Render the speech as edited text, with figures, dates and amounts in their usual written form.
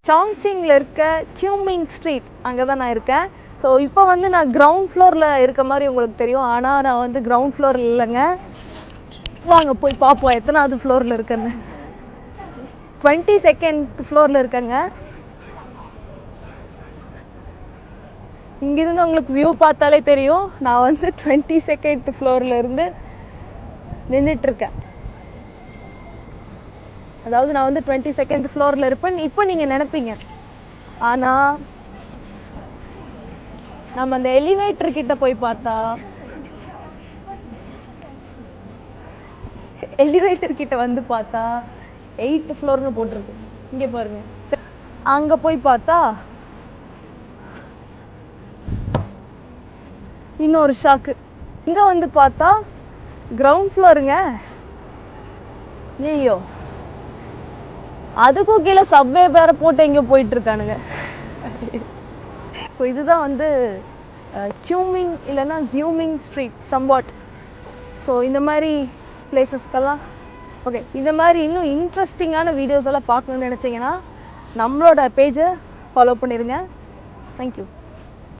சாங்சிங்கில் இருக்க கியூமிங் ஸ்ட்ரீட் அங்கே தான் நான் இருக்கேன். ஸோ இப்போ வந்து நான் கிரவுண்ட் ஃப்ளோரில் இருக்க மாதிரி உங்களுக்கு தெரியும், ஆனால் நான் வந்து கிரவுண்ட் ஃப்ளோரில் இல்லைங்க. வாங்க போய் பார்ப்போம் எத்தனாவது ஃப்ளோரில் இருக்கேன்னு. 22nd ஃப்ளோரில் இருக்கேங்க. இங்கிருந்து உங்களுக்கு வியூ பார்த்தாலே தெரியும், நான் வந்து 22nd ஃப்ளோரில் இருந்து நின்றுட்டுருக்கேன். அதாவது நான் வந்து 22nd ஃப்ளோரில் இருப்பேன் இப்போ நீங்கள் நினைப்பீங்க. ஆனால் நம்ம அந்த எலிவேட்டர் கிட்ட போய் பார்த்தா, எலிவேட்டர் கிட்ட வந்து பார்த்தா 8th ஃப்ளோர்னு போட்டிருக்கு. இங்கே பாருங்க. அங்கே போய் பார்த்தா இன்னொரு ஷாக்கு. இங்கே வந்து பார்த்தா கிரவுண்ட் ஃப்ளோருங்க. ஐயோ, அதுக்கும் கீழே சப்வே வேற போட்டு எங்கே போயிட்டுருக்கானுங்க. ஸோ இதுதான் வந்து கியூமிங் இல்லைன்னா ஜியூமிங் ஸ்ட்ரீட் சம்வாட். ஸோ இந்த மாதிரி பிளேசஸ்க்கெல்லாம் ஓகே, இந்த மாதிரி இன்னும் இன்ட்ரெஸ்டிங்கான வீடியோஸ் எல்லாம் பார்க்கணுன்னு நினச்சிங்கன்னா நம்மளோட பேஜை ஃபாலோ பண்ணிடுங்க. தேங்க்யூ.